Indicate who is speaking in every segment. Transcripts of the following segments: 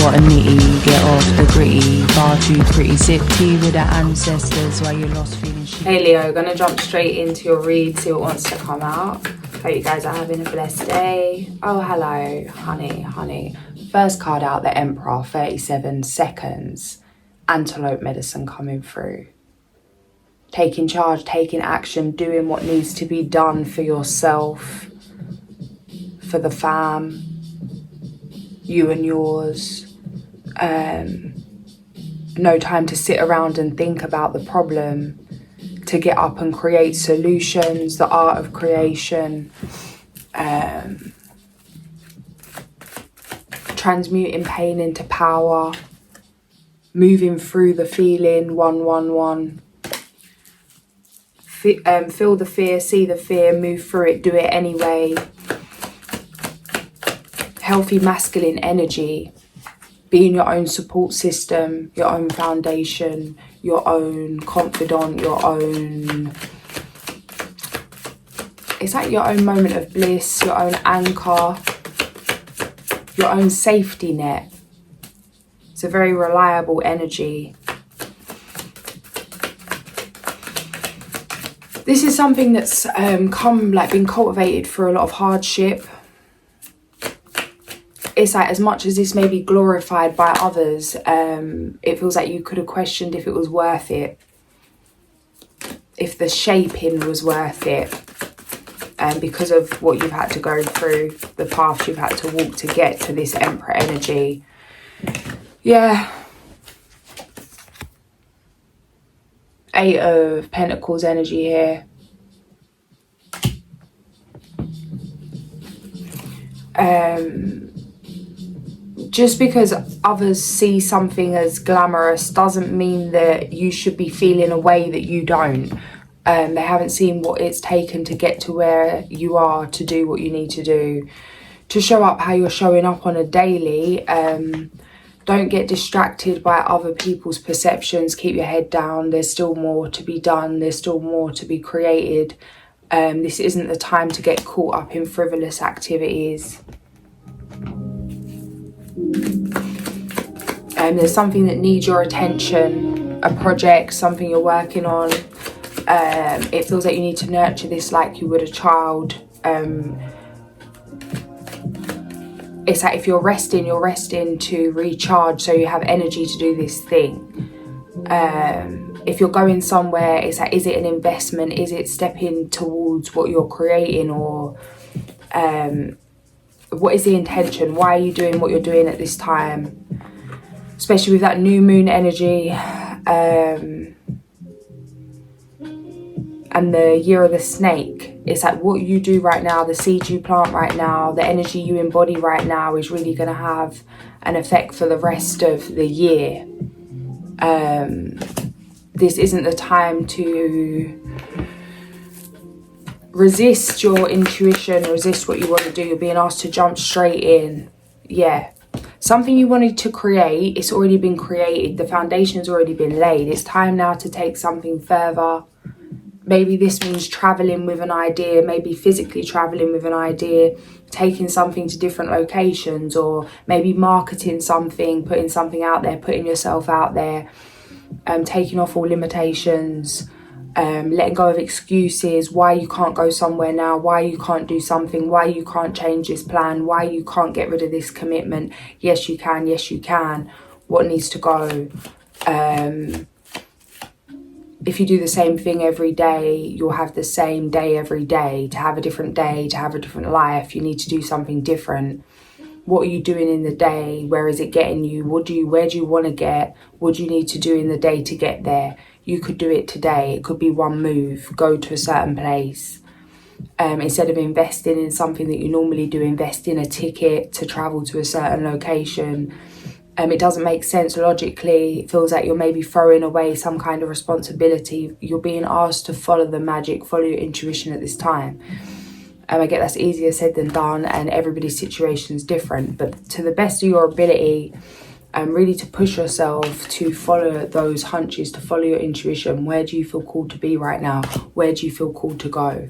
Speaker 1: what a nitty, get off the gritty, far too pretty, sit tea with the ancestors while you're lost feeling shit. Hey Leo, gonna jump straight into your read, see what wants to come out. Hope you guys are having a blessed day. Oh, hello, honey. First card out, the Emperor, 37 seconds. Antelope medicine coming through. Taking charge, taking action, doing what needs to be done for yourself, for the fam, you and yours. No time to sit around and think about the problem, to get up and create solutions, the art of creation, transmuting pain into power, moving through the feeling, 111. Feel the fear, see the fear, move through it, do it anyway. Healthy masculine energy, being your own support system, your own foundation, your own confidant, your own... It's like your own moment of bliss, your own anchor, your own safety net. It's a very reliable energy. This is something that's been cultivated through a lot of hardship. It's like, as much as this may be glorified by others, it feels like you could have questioned if it was worth it, if the shaping was worth it, because of what you've had to go through, the path you've had to walk to get to this Emperor energy. Yeah. Eight of Pentacles energy here. Just because others see something as glamorous doesn't mean that you should be feeling a way that you don't. They haven't seen what it's taken to get to where you are, to do what you need to do, to show up how you're showing up on a daily. Don't get distracted by other people's perceptions. Keep your head down. There's still more to be done. There's still more to be created. This isn't the time to get caught up in frivolous activities. There's something that needs your attention, a project, something you're working on. It feels like you need to nurture this like you would a child. It's like if you're resting to recharge so you have energy to do this thing. If you're going somewhere, it's like, is it an investment? Is it stepping towards what you're creating? Or what is the intention? Why are you doing what you're doing at this time? Especially with that new moon energy. And the year of the snake. It's like what you do right now, the seed you plant right now, the energy you embody right now is really going to have an effect for the rest of the year. This isn't the time to resist your intuition, resist what you want to do. You're being asked to jump straight in. Yeah. Something you wanted to create, it's already been created. The foundation's already been laid. It's time now to take something further. Maybe this means traveling with an idea, maybe physically traveling with an idea, taking something to different locations, or maybe marketing something, putting something out there, putting yourself out there, taking off all limitations, letting go of excuses, why you can't go somewhere now, why you can't do something, why you can't change this plan, why you can't get rid of this commitment. Yes, you can. Yes, you can. What needs to go? If you do the same thing every day, you'll have the same day every day. To have a different day, to have a different life, you need to do something different. What are you doing in the day? Where is it getting you? Where do you want to get? What do you need to do in the day to get there? You could do it today. It could be one move. Go to a certain place. Instead of investing in something that you normally do, invest in a ticket to travel to a certain location. It doesn't make sense logically. It feels like you're maybe throwing away some kind of responsibility. You're being asked to follow the magic, follow your intuition at this time. I get that's easier said than done, and everybody's situation is different. But to the best of your ability, really to push yourself to follow those hunches, to follow your intuition. Where do you feel called to be right now? Where do you feel called to go?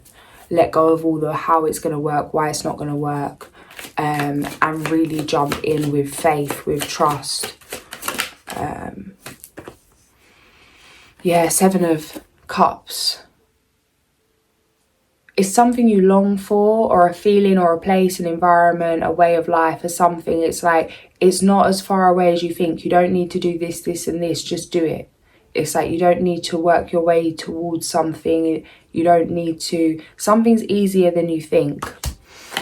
Speaker 1: Let go of all the how it's going to work, why it's not going to work. and really jump in with faith, with trust. Yeah, Seven of Cups. It's something you long for, or a feeling, or a place, an environment, a way of life, or something. It's like, it's not as far away as you think. You don't need to do this, this and this, just do it. It's like, you don't need to work your way towards something. You don't need to, something's easier than you think.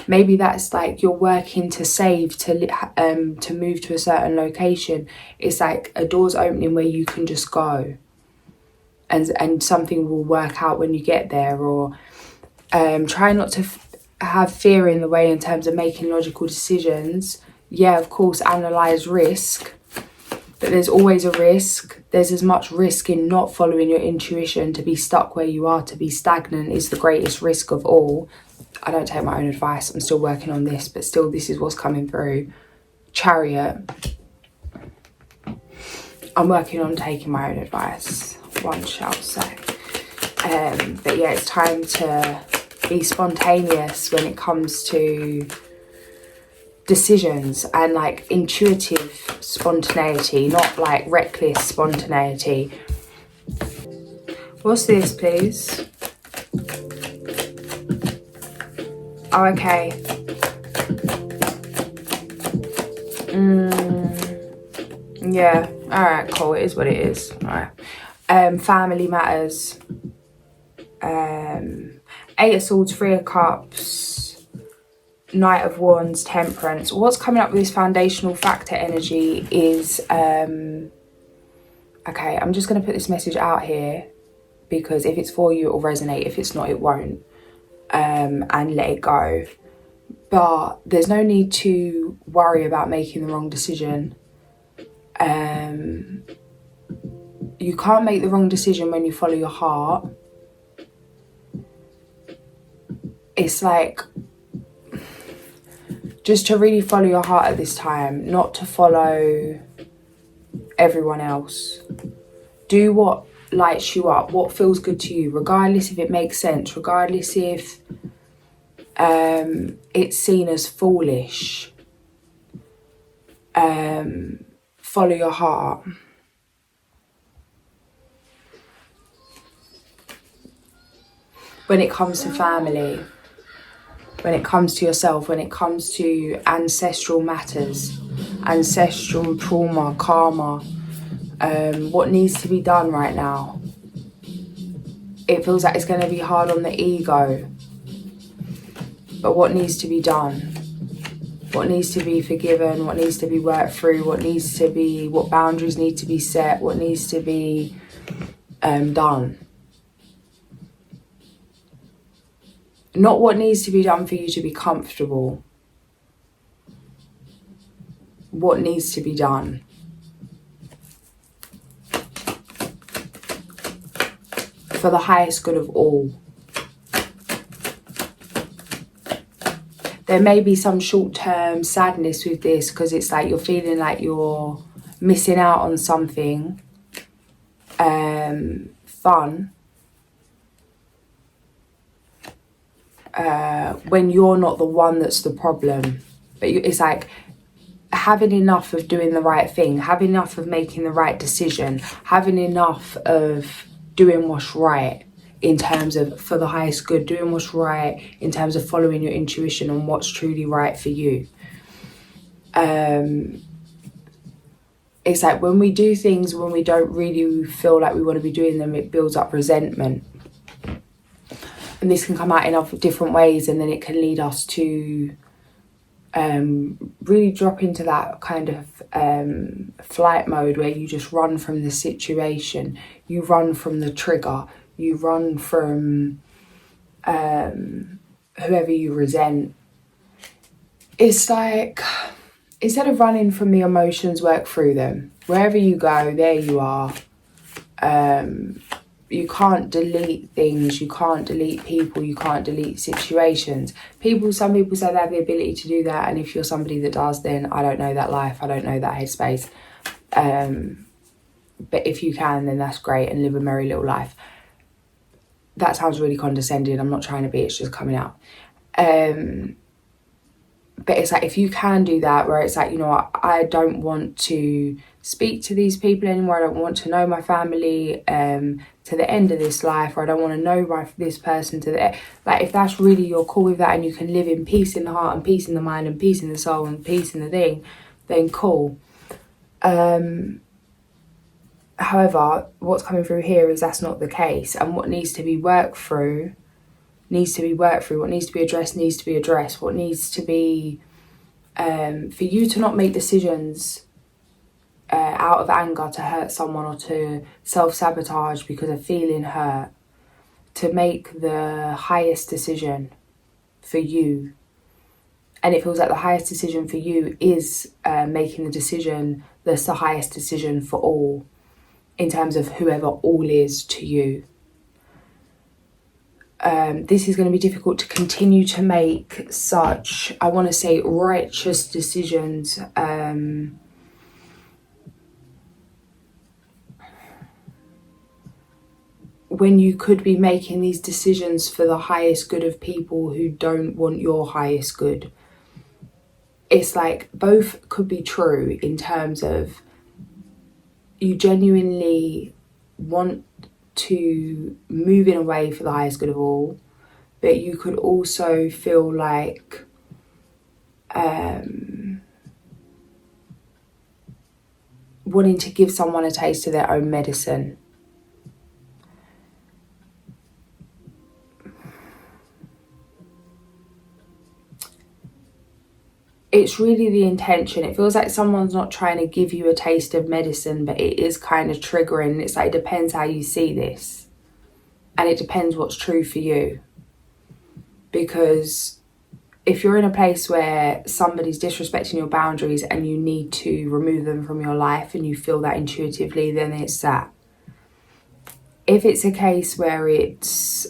Speaker 1: Maybe that's like you're working to save, to move to a certain location. It's like a door's opening where you can just go. And something will work out when you get there. Or try not to have fear in the way in terms of making logical decisions. Yeah, of course, analyse risk. But there's always a risk. There's as much risk in not following your intuition. To be stuck where you are, to be stagnant, is the greatest risk of all. I don't take my own advice. I'm still working on this, but still this is what's coming through. Chariot. I'm working on taking my own advice, one shall say. But yeah, it's time to be spontaneous when it comes to decisions, and like intuitive spontaneity, not like reckless spontaneity. What's this, please? Oh, okay. Yeah, alright, cool. It is what it is. Alright. Family matters. Eight of Swords, Three of Cups, Knight of Wands, Temperance. What's coming up with this foundational factor energy is, okay, I'm just going to put this message out here, because if it's for you, it will resonate. If it's not, it won't. And let it go. But there's no need to worry about making the wrong decision. You can't make the wrong decision when you follow your heart. It's like, just to really follow your heart at this time, not to follow everyone else. Do what lights you up, what feels good to you, regardless if it makes sense, regardless if it's seen as foolish. Follow your heart. When it comes to family, when it comes to yourself, when it comes to ancestral matters, ancestral trauma, karma, what needs to be done right now. It feels like it's going to be hard on the ego. But what needs to be done? What needs to be forgiven? What needs to be worked through? What boundaries need to be set? What needs to be done? Not what needs to be done for you to be comfortable. What needs to be done. For the highest good of all. There may be some short-term sadness with this, because it's like you're feeling like you're missing out on something fun. When you're not the one that's the problem. But it's like having enough of doing the right thing, having enough of making the right decision, having enough of doing what's right in terms of for the highest good, doing what's right in terms of following your intuition and what's truly right for you. It's like when we do things when we don't really feel like we want to be doing them, it builds up resentment. And this can come out in different ways, and then it can lead us to really drop into that kind of flight mode where you just run from the situation, you run from the trigger, you run from whoever you resent. It's like, instead of running from the emotions, work through them. Wherever you go, there you are. You can't delete things, you can't delete people, you can't delete situations. Some people say they have the ability to do that, and if you're somebody that does, then I don't know that life, I don't know that headspace. But if you can, then that's great, and live a merry little life. That sounds really condescending, I'm not trying to be, it's just coming out. But it's like, if you can do that, where it's like, you know what, I don't want to speak to these people anymore, I don't want to know my family to the end of this life, or I don't want to know this person to the, like, if that's really, you're cool with that, and you can live in peace in the heart and peace in the mind and peace in the soul and peace in the thing, then cool. However, what's coming through here is that's not the case, and what needs to be worked through needs to be worked through. What needs to be addressed needs to be addressed. What needs to be, for you to not make decisions out of anger to hurt someone, or to self-sabotage because of feeling hurt, to make the highest decision for you. And it feels like the highest decision for you is making the decision that's the highest decision for all, in terms of whoever all is to you. This is going to be difficult to continue to make such, I want to say, righteous decisions. When you could be making these decisions for the highest good of people who don't want your highest good. It's like both could be true, in terms of you genuinely want to move in a way for the highest good of all, but you could also feel like wanting to give someone a taste of their own medicine. It's really the intention. It feels like someone's not trying to give you a taste of medicine, but it is kind of triggering. It's like, it depends how you see this. And it depends what's true for you. Because if you're in a place where somebody's disrespecting your boundaries and you need to remove them from your life, and you feel that intuitively, then it's that. If it's a case where it's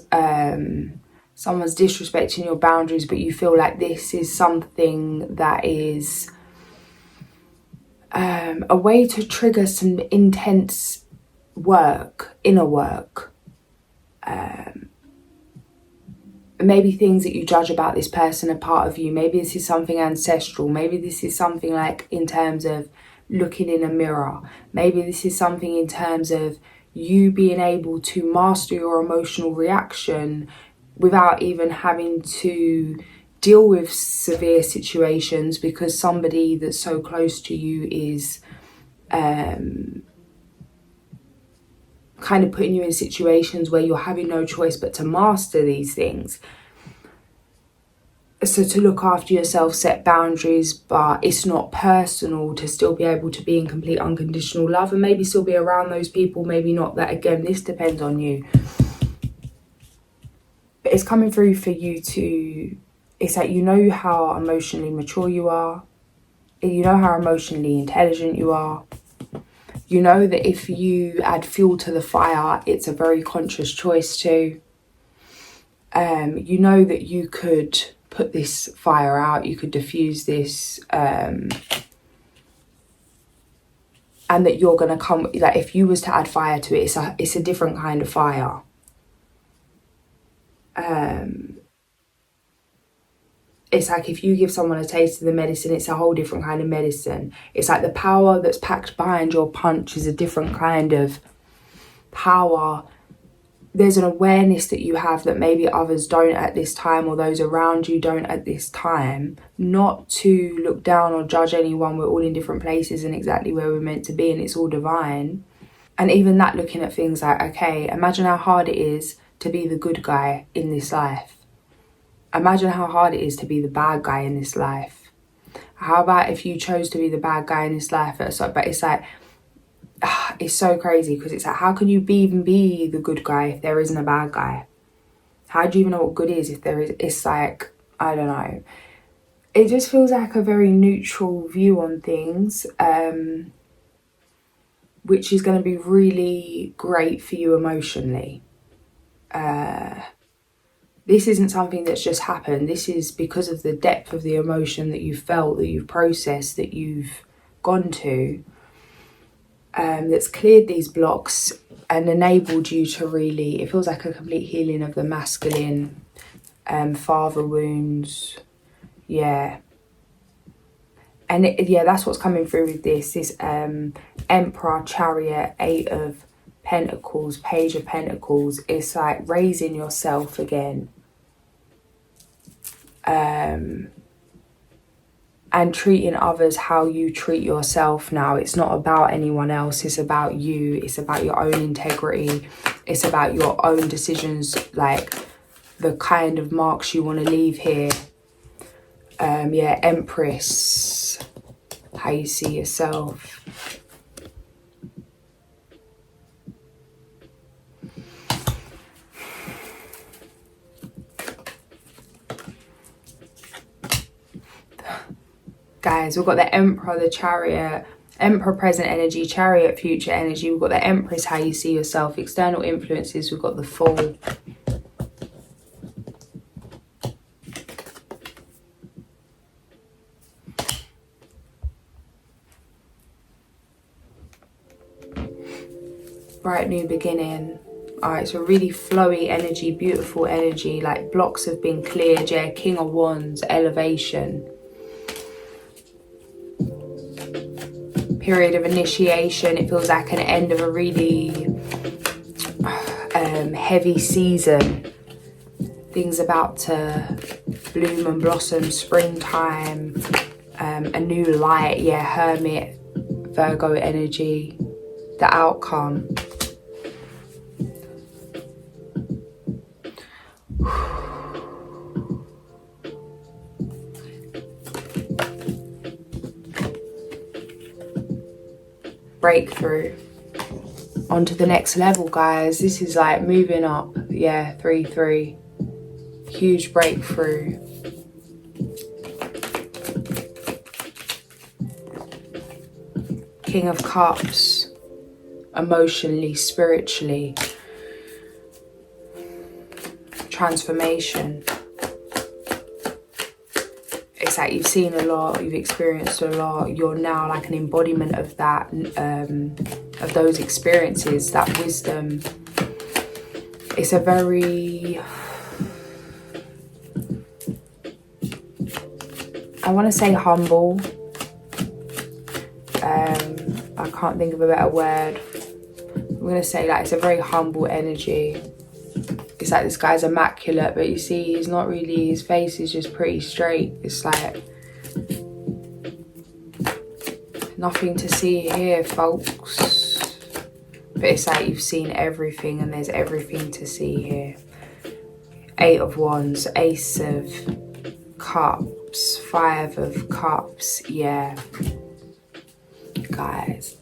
Speaker 1: someone's disrespecting your boundaries, but you feel like this is something that is a way to trigger some intense work, inner work, maybe things that you judge about this person are part of you. Maybe this is something ancestral. Maybe this is something like in terms of looking in a mirror. Maybe this is something in terms of you being able to master your emotional reaction without even having to deal with severe situations, because somebody that's so close to you is kind of putting you in situations where you're having no choice but to master these things. So to look after yourself, set boundaries, but it's not personal, to still be able to be in complete unconditional love, and maybe still be around those people, maybe not. That, again, this depends on you. But it's coming through for you to, it's like, you know how emotionally mature you are. You know how emotionally intelligent you are. You know that if you add fuel to the fire, it's a very conscious choice too. You know that you could put this fire out, you could diffuse this, and that you're going to come, like, if you was to add fire to it, it's a different kind of fire. It's like, if you give someone a taste of the medicine, it's a whole different kind of medicine. It's like the power that's packed behind your punch is a different kind of power. There's an awareness that you have that maybe others don't at this time, or those around you don't at this time. Not to look down or judge anyone. We're all in different places and exactly where we're meant to be, and it's all divine. And even that, looking at things like, okay, imagine how hard it is to be the good guy in this life. Imagine how hard it is to be the bad guy in this life. How about if you chose to be the bad guy in this life? But it's like, it's so crazy, because it's like, how can you even be the good guy if there isn't a bad guy? How do you even know what good is if there is? It's like, I don't know. It just feels like a very neutral view on things, which is going to be really great for you emotionally. This isn't something that's just happened. This is because of the depth of the emotion that you've felt, that you've processed, that you've gone to, that's cleared these blocks and enabled you to really, it feels like a complete healing of the masculine, father wounds. Yeah. And yeah, that's what's coming through with this Emperor, Chariot, 8 of Pentacles, Page of Pentacles. It's like raising yourself again. And treating others how you treat yourself now. It's not about anyone else. It's about you. It's about your own integrity. It's about your own decisions, like the kind of marks you want to leave here. Yeah, Empress, how you see yourself. Guys, we've got the Emperor, the Chariot, Emperor present energy, Chariot future energy. We've got the Empress, how you see yourself, external influences. We've got the Fool. Bright new beginning. Alright, so really flowy energy, beautiful energy, like blocks have been cleared. Yeah, King of Wands, elevation. Period of initiation. It feels like an end of a really heavy season. Things about to bloom and blossom, springtime, a new light. Yeah, Hermit, Virgo energy, the outcome. Breakthrough. On to the next level, guys. This is like moving up. Yeah, 3-3. Huge breakthrough. King of Cups. Emotionally, spiritually. Transformation. It's like you've seen a lot, you've experienced a lot. You're now like an embodiment of that, of those experiences, that wisdom. It's a very, I want to say humble. I can't think of a better word. I'm going to say that it's a very humble energy. It's like this guy's immaculate, but you see he's not really, his face is just pretty straight. It's like nothing to see here, folks. But it's like you've seen everything and there's everything to see here. 8 of Wands, Ace of Cups, 5 of Cups. Yeah, guys.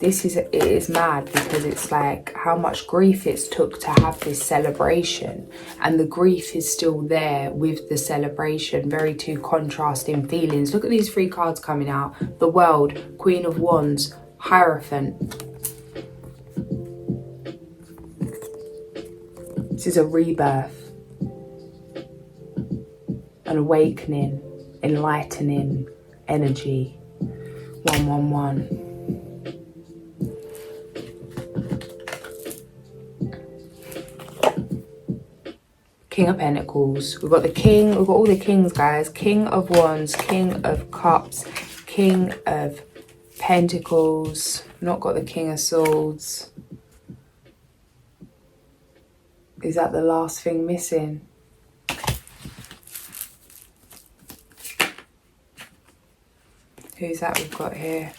Speaker 1: It is mad because it's like how much grief it's took to have this celebration, and the grief is still there with the celebration. Very two contrasting feelings. Look at these 3 cards coming out. The World, Queen of Wands, Hierophant. This is a rebirth, an awakening, enlightening energy. 111. King of Pentacles. We've got the King. We've got all the Kings, guys. King of Wands, King of Cups, King of Pentacles. Not got the King of Swords. Is that the last thing missing? Who's that we've got here?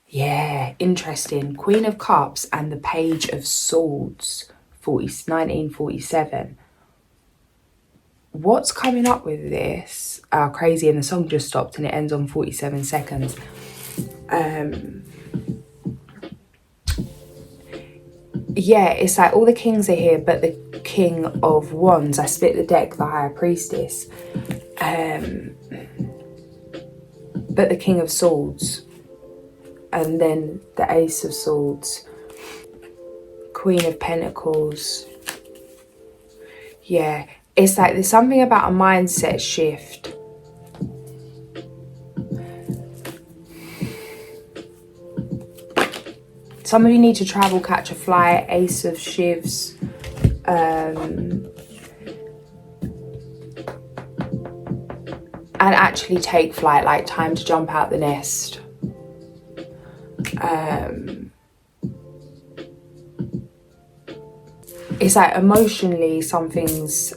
Speaker 1: Yeah, interesting. Queen of Cups and the Page of Swords. 1947. What's coming up with this? Crazy, and the song just stopped and it ends on 47 seconds. Yeah, it's like all the kings are here, but the King of Wands, I split the deck, the High Priestess. But the King of Swords. And then the Ace of Swords. Queen of Pentacles. Yeah, it's like there's something about a mindset shift. Some of you need to travel, catch a flight. Ace of Shivs. and actually take flight, like time to jump out the nest. It's like emotionally something's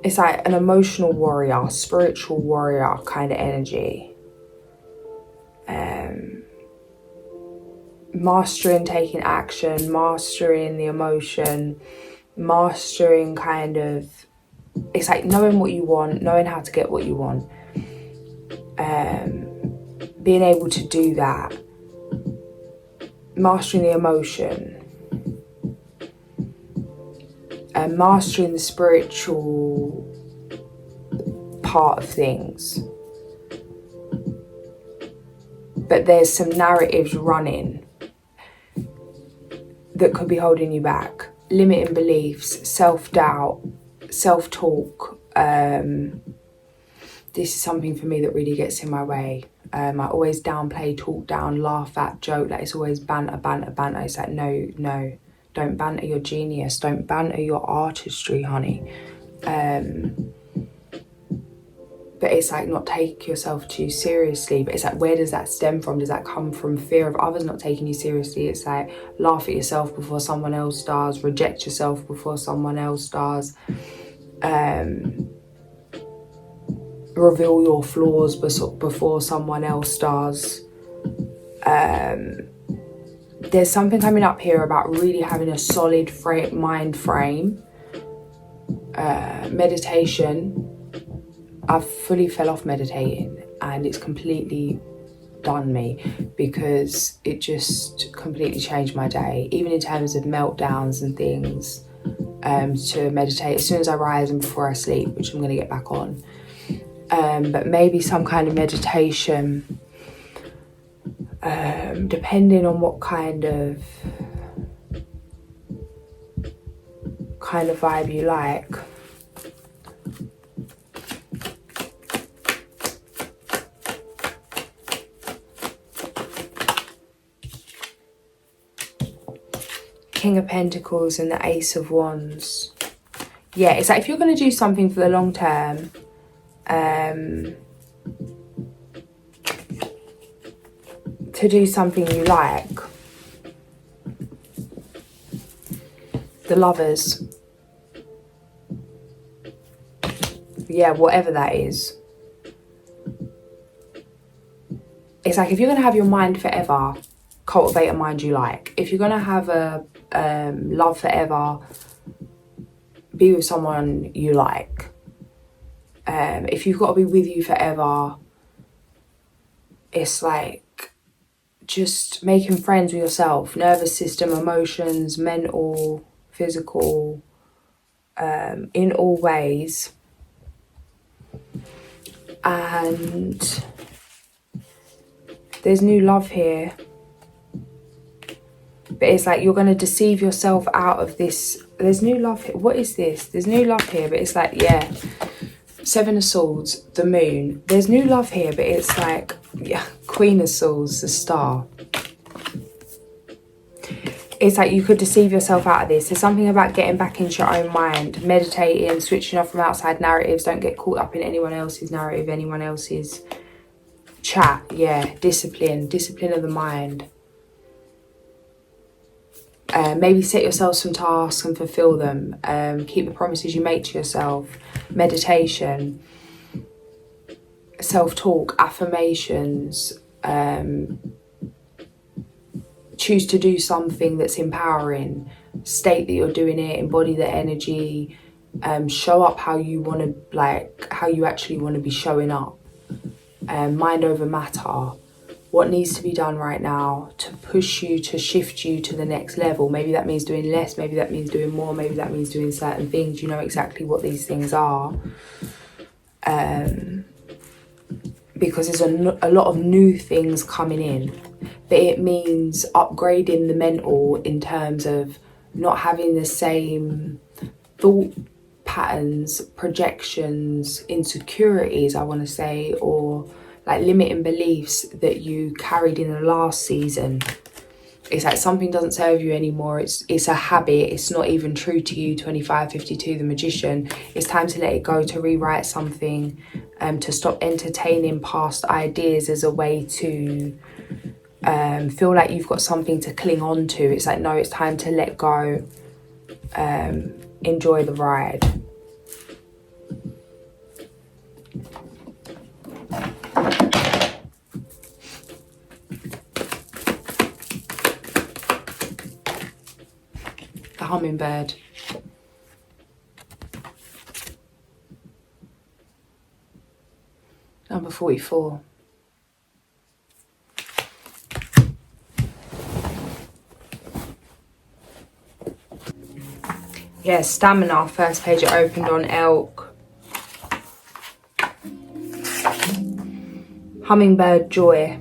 Speaker 1: it's like an emotional warrior, spiritual warrior kind of energy. Mastering taking action, mastering the emotion, mastering kind of, it's like knowing what you want, knowing how to get what you want. Being able to do that. Mastering the emotion. And mastering the spiritual part of things. But there's some narratives running that could be holding you back. Limiting beliefs, self-doubt, self-talk. This is something for me that really gets in my way. I always downplay, talk down, laugh at, joke. Like it's always banter, banter, banter. It's like, no. Don't banter your genius. Don't banter your artistry, honey. But it's like not take yourself too seriously. But it's like, where does that stem from? Does that come from fear of others not taking you seriously? It's like laugh at yourself before someone else does. Reject yourself before someone else does. Reveal your flaws before someone else does. There's something coming up here about really having a solid mind frame. Meditation. I fully fell off meditating and it's completely done me because it just completely changed my day, even in terms of meltdowns and things. To meditate as soon as I rise and before I sleep, which I'm going to get back on. But maybe some kind of meditation, depending on what kind of vibe you like. King of Pentacles and the Ace of Wands. Yeah, it's like if you're going to do something for the long term, to do something you like. The Lovers. Yeah, whatever that is. It's like if you're going to have your mind forever, cultivate a mind you like. If you're going to have a love forever, be with someone you like. If you've got to be with you forever, it's like just making friends with yourself. Nervous system, emotions, mental, physical, in all ways. And there's new love here. But it's like you're going to deceive yourself out of this. There's new love here. What is this? There's new love here, but it's like, yeah. Seven of Swords, the Moon. There's new love here, but it's like, yeah, Queen of Swords, the Star. It's like you could deceive yourself out of this. There's something about getting back into your own mind, meditating, switching off from outside narratives. Don't get caught up in anyone else's narrative, anyone else's chat. Yeah, discipline of the mind. Maybe set yourself some tasks and fulfill them. Keep the promises you make to yourself. Meditation, self-talk, affirmations. Choose to do something that's empowering. State that you're doing it. Embody the energy. Show up how you want to, like how you actually want to be showing up. Mind over matter. What needs to be done right now to push you, to shift you to the next level. Maybe that means doing less, maybe that means doing more, maybe that means doing certain things. You know exactly what these things are. Because there's a lot of new things coming in. But it means upgrading the mental in terms of not having the same thought patterns, projections, insecurities, I want to say, or like limiting beliefs that you carried in the last season. It's like something doesn't serve you anymore. It's a habit. It's not even true to you. 2552, the Magician. It's time to let it go, to rewrite something, to stop entertaining past ideas as a way to feel like you've got something to cling on to. It's like, no, it's time to let go. Enjoy the ride. The Hummingbird. Number 44. Yeah, Stamina, first page it opened on Elk. Hummingbird Joy.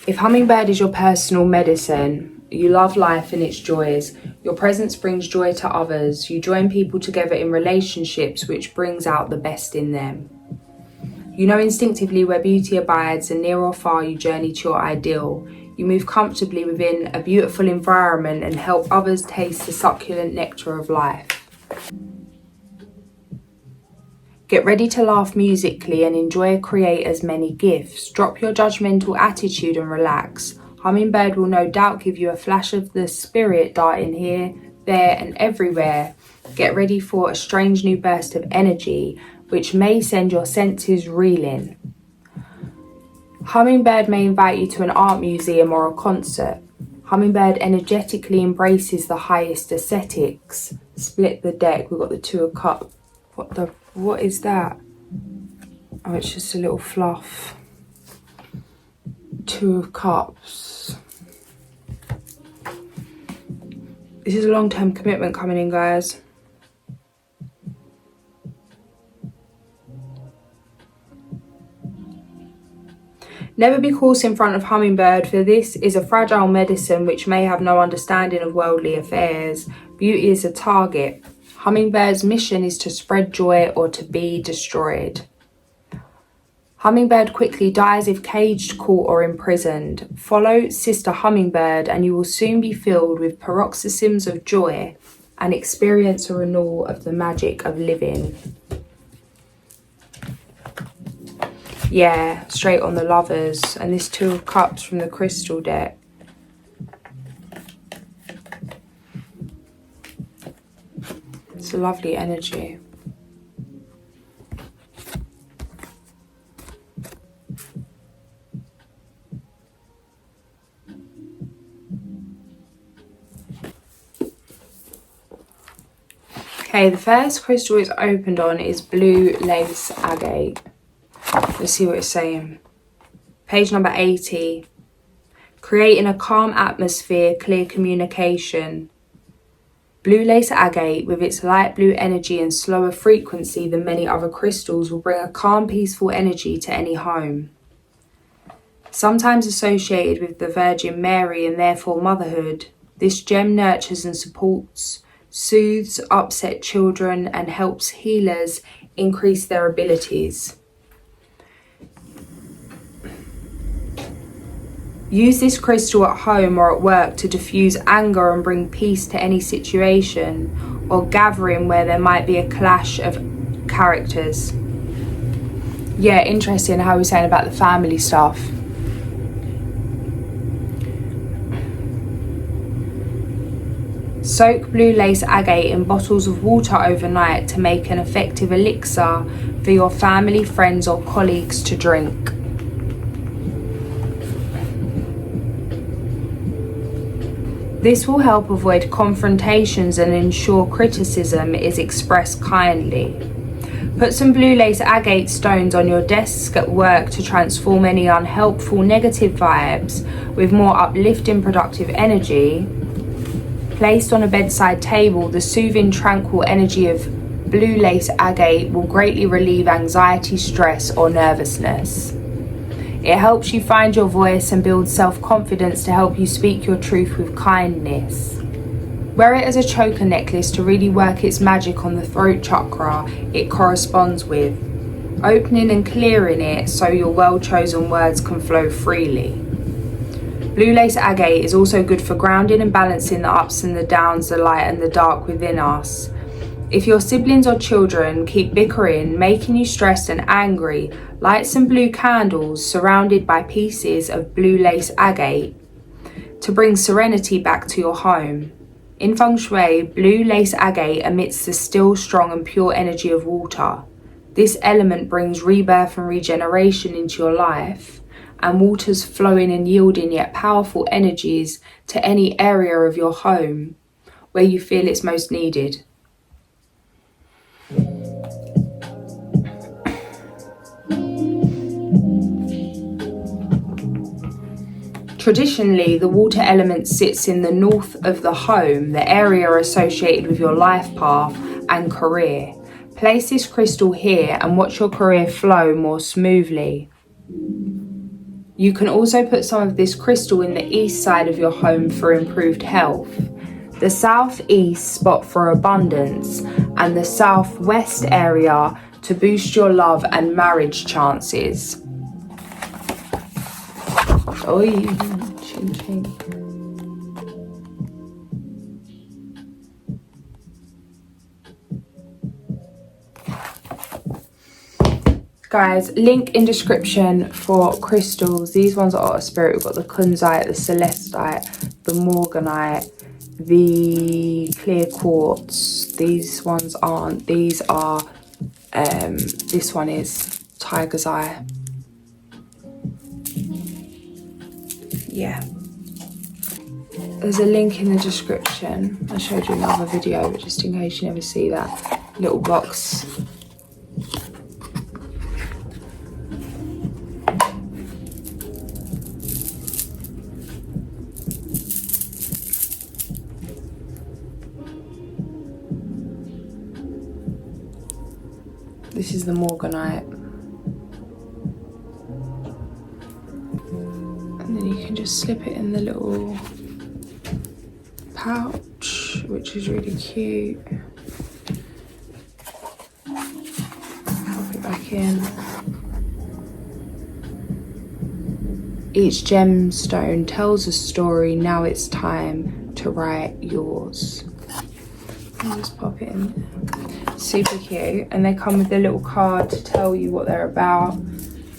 Speaker 1: If Hummingbird is your personal medicine, you love life and its joys. Your presence brings joy to others. You join people together in relationships which brings out the best in them. You know instinctively where beauty abides, and near or far you journey to your ideal. You move comfortably within a beautiful environment and help others taste the succulent nectar of life. Get ready to laugh musically and enjoy a creator's many gifts. Drop your judgmental attitude and relax. Hummingbird will no doubt give you a flash of the spirit darting here, there and everywhere. Get ready for a strange new burst of energy which may send your senses reeling. Hummingbird may invite you to an art museum or a concert. Hummingbird energetically embraces the highest aesthetics. Split the deck, we've got the Two of Cups. What is that? Oh, it's just a little fluff. Two of Cups. This is a long-term commitment coming in, guys. Never be coarse in front of Hummingbird, for this is a fragile medicine which may have no understanding of worldly affairs. Beauty is a target. Hummingbird's mission is to spread joy or to be destroyed. Hummingbird quickly dies if caged, caught or imprisoned. Follow Sister Hummingbird and you will soon be filled with paroxysms of joy and experience a renewal of the magic of living. Yeah, straight on the Lovers, and this Two of Cups from the Crystal deck. It's a lovely energy. Okay, the first crystal it's opened on is Blue Lace Agate. Let's see what it's saying. Page number 80. Creating a calm atmosphere, clear communication. Blue Lace Agate, with its light blue energy and slower frequency than many other crystals, will bring a calm, peaceful energy to any home. Sometimes associated with the Virgin Mary and therefore motherhood, this gem nurtures and supports, soothes upset children, and helps healers increase their abilities. Use this crystal at home or at work to diffuse anger and bring peace to any situation or gathering where there might be a clash of characters. Yeah, interesting how we're saying about the family stuff. Soak Blue Lace Agate in bottles of water overnight to make an effective elixir for your family, friends or colleagues to drink. This will help avoid confrontations and ensure criticism is expressed kindly. Put some Blue Lace Agate stones on your desk at work to transform any unhelpful negative vibes with more uplifting productive energy. Placed on a bedside table, the soothing tranquil energy of Blue Lace Agate will greatly relieve anxiety, stress or nervousness. It helps you find your voice and build self-confidence to help you speak your truth with kindness. Wear it as a choker necklace to really work its magic on the throat chakra it corresponds with. opening and clearing it so your well-chosen words can flow freely. Blue lace agate is also good for grounding and balancing the ups and the downs, the light and the dark within us. If your siblings or children keep bickering, making you stressed and angry, light some blue candles surrounded by pieces of blue lace agate to bring serenity back to your home. In feng shui, blue lace agate emits the still, strong and pure energy of water. This element brings rebirth and regeneration into your life, and water's flowing and yielding yet powerful energies to any area of your home where you feel it's most needed. Traditionally, the water element sits in the north of the home, the area associated with your life path and career. Place this crystal here and watch your career flow more smoothly. You can also put some of this crystal in the east side of your home for improved health, the southeast spot for abundance, and the southwest area to boost your love and marriage chances. Oi, ching ching. Guys, link in description for crystals. These ones are Otter Spirit. We've got the kunzite, the celestite, the morganite, the clear quartz. These ones aren't. These are, this one is tiger's eye. Yeah. There's a link in the description. I showed you another video, but just in case you never see that little box. This is the morganite. And then you can just slip it in the little pouch, which is really cute. Pop it back in. Each gemstone tells a story. Now it's time to write yours. I'll just pop it in there. Super cute. And they come with a little card to tell you what they're about.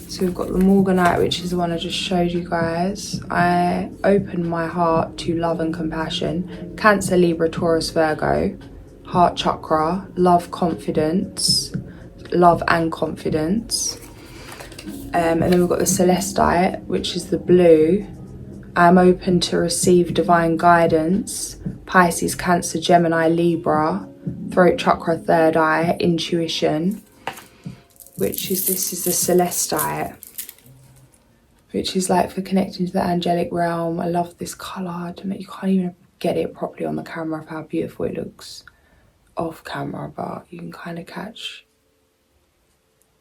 Speaker 1: So we've got the morganite, which is the one I just showed you guys. I open my heart to love and compassion. Cancer, Libra, Taurus, Virgo. Heart chakra, love, confidence. Love and confidence. And then we've got the celestite, which is the blue. I'm open to receive divine guidance. Pisces, Cancer, Gemini, Libra. Throat chakra, third eye, intuition. Which is, this is the celestite, which is like for connecting to the angelic realm. I love this colour. You can't even get it properly on the camera of how beautiful it looks off camera, but you can kind of catch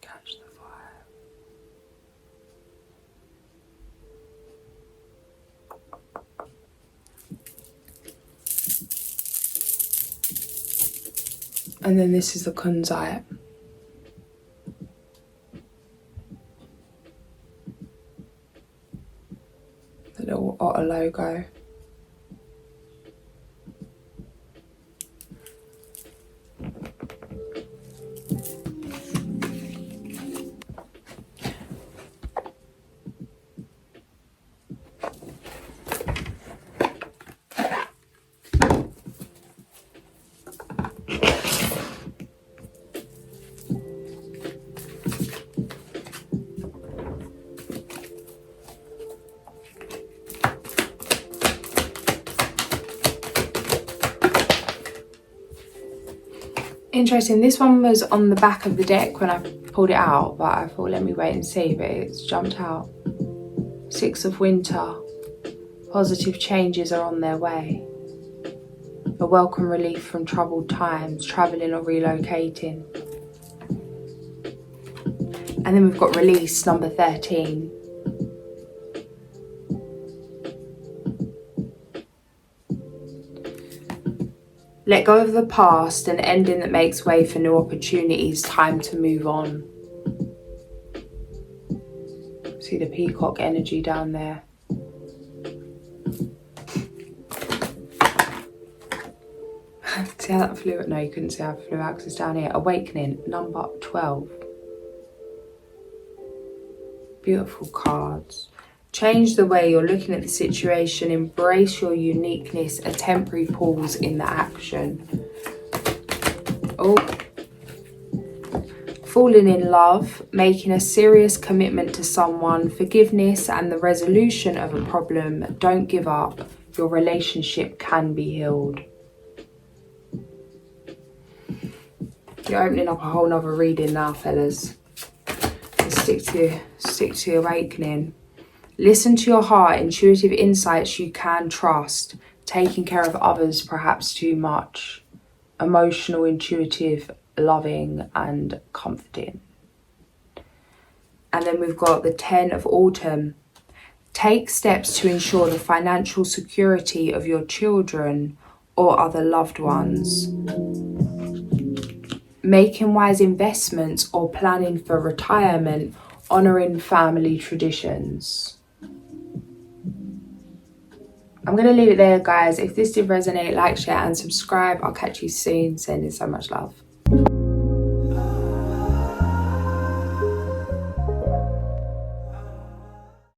Speaker 1: the vibe. And then this is the kunzite. The little otter logo. Interesting, this one was on the back of the deck when I pulled it out, but I thought let me wait and see, but it's jumped out. 6 of winter. Positive changes are on their way. A welcome relief from troubled times, travelling or relocating. And then we've got release, number 13. Let go of the past, an ending that makes way for new opportunities, time to move on. See the peacock energy down there. See how that flew? No, you couldn't see how it flew out because it's down here. Awakening, number 12. Beautiful cards. Change the way you're looking at the situation. Embrace your uniqueness. A temporary pause in the action. Oh. Falling in love. Making a serious commitment to someone. Forgiveness and the resolution of a problem. Don't give up. Your relationship can be healed. You're opening up a whole nother reading now, fellas. Stick to your awakening. Listen to your heart, intuitive insights you can trust. Taking care of others perhaps too much. Emotional, intuitive, loving and comforting. And then we've got the 10 of autumn. Take steps to ensure the financial security of your children or other loved ones. Making wise investments or planning for retirement, honouring family traditions. I'm going to leave it there, guys. If this did resonate, like, share and subscribe. I'll catch you soon. Sending so much love.